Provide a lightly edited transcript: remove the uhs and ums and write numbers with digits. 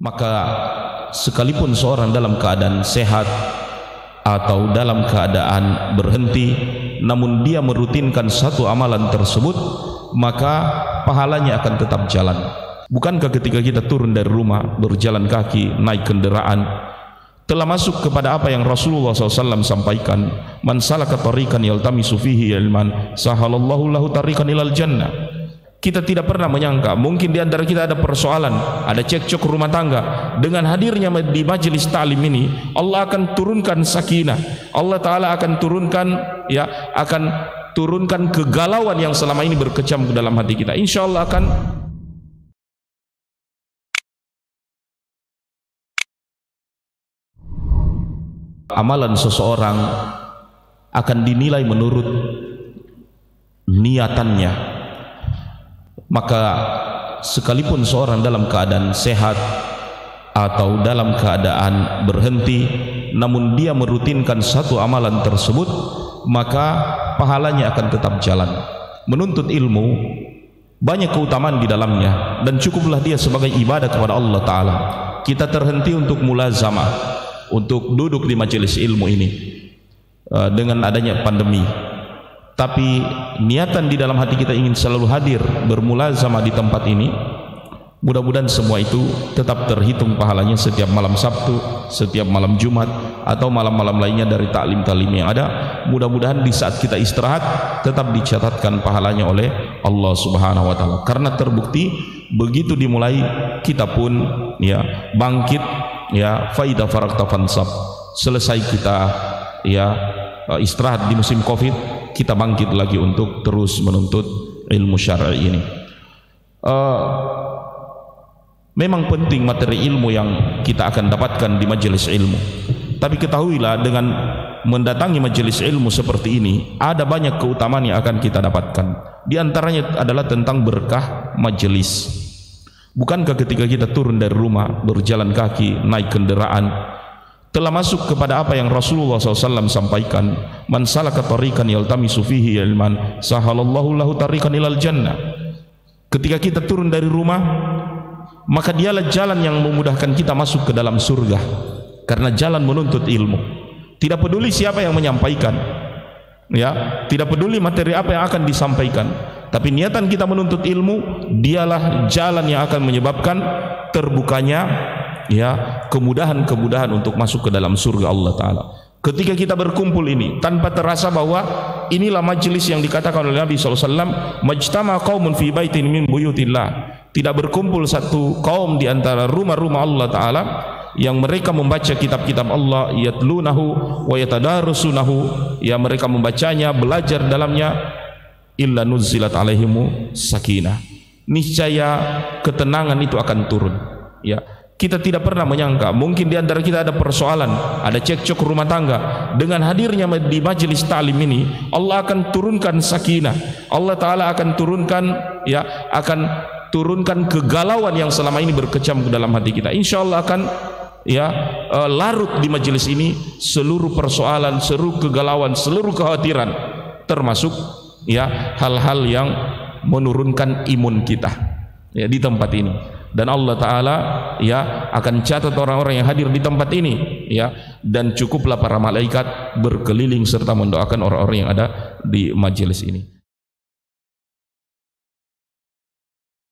Maka sekalipun seorang dalam keadaan sehat atau dalam keadaan berhenti, namun dia merutinkan satu amalan tersebut, maka pahalanya akan tetap jalan. Bukankah ketika kita turun dari rumah, berjalan kaki, naik kendaraan, telah masuk kepada apa yang Rasulullah SAW sampaikan, man salaka tariqan yaltamisu fihi ilman sahalallahu lahu tariqan ilal jannah. Kita tidak pernah menyangka mungkin di antara kita ada persoalan, ada cekcok rumah tangga. Dengan hadirnya di majelis ta'lim ini, Allah akan turunkan sakinah. Allah Ta'ala akan turunkan kegalauan yang selama ini berkecam ke dalam hati kita. Insya Allah akan amalan seseorang akan dinilai menurut niatannya. Maka sekalipun seorang dalam keadaan sehat atau dalam keadaan berhenti, namun dia merutinkan satu amalan tersebut, maka pahalanya akan tetap jalan. Menuntut ilmu banyak keutamaan di dalamnya, dan cukuplah dia sebagai ibadah kepada Allah Ta'ala. Kita terhenti untuk mulazamah, untuk duduk di majelis ilmu ini dengan adanya pandemi. Tapi niatan di dalam hati kita ingin selalu hadir bermulazamah di tempat ini. Mudah-mudahan semua itu tetap terhitung pahalanya setiap malam Sabtu, setiap malam Jumat, atau malam-malam lainnya dari taklim-taklim yang ada. Mudah-mudahan di saat kita istirahat tetap dicatatkan pahalanya oleh Allah Subhanahu wa Ta'ala. Karena terbukti begitu dimulai kita pun ya bangkit, ya faida farakta fansab. Selesai kita ya istirahat di musim Covid, kita bangkit lagi untuk terus menuntut ilmu syar'i ini. Memang penting materi ilmu yang kita akan dapatkan di majelis ilmu. Tapi ketahuilah, dengan mendatangi majelis ilmu seperti ini, ada banyak keutamaan yang akan kita dapatkan. Di antaranya adalah tentang berkah majelis. Bukankah ketika kita turun dari rumah, berjalan kaki, naik kendaraan, telah masuk kepada apa yang Rasulullah SAW sampaikan, man salaka tariqan yaltamisu fihi ilman sahalallahu lahu tariqan ilal jannah. Ketika kita turun dari rumah, maka dialah jalan yang memudahkan kita masuk ke dalam surga, karena jalan menuntut ilmu. Tidak peduli siapa yang menyampaikan, ya, tidak peduli materi apa yang akan disampaikan, tapi niatan kita menuntut ilmu, dialah jalan yang akan menyebabkan terbukanya ya kemudahan-kemudahan untuk masuk ke dalam surga Allah Ta'ala. Ketika kita berkumpul ini tanpa terasa bahwa inilah majelis yang dikatakan oleh Nabi SAW, majtama qaumun fi baitin min buyutillah. Tidak berkumpul satu kaum di antara rumah-rumah Allah Ta'ala yang mereka membaca kitab-kitab Allah, yatlunahu wa yatadarasunahu, ya mereka membacanya, belajar dalamnya, illa nuzzilat alaihimu sakinah. Niscaya ketenangan itu akan turun. Ya, kita tidak pernah menyangka mungkin di antara kita ada persoalan, ada cekcok rumah tangga. Dengan hadirnya di majelis ta'lim ini, Allah akan turunkan sakinah. Allah Ta'ala akan turunkan kegalauan yang selama ini berkecam ke dalam hati kita. Insya Allah akan larut di majelis ini seluruh persoalan, seluruh kegalauan, seluruh kekhawatiran, termasuk ya hal-hal yang menurunkan imun kita ya di tempat ini. Dan Allah Ta'ala ya akan catat orang-orang yang hadir di tempat ini ya, dan cukuplah para malaikat berkeliling serta mendoakan orang-orang yang ada di majelis ini.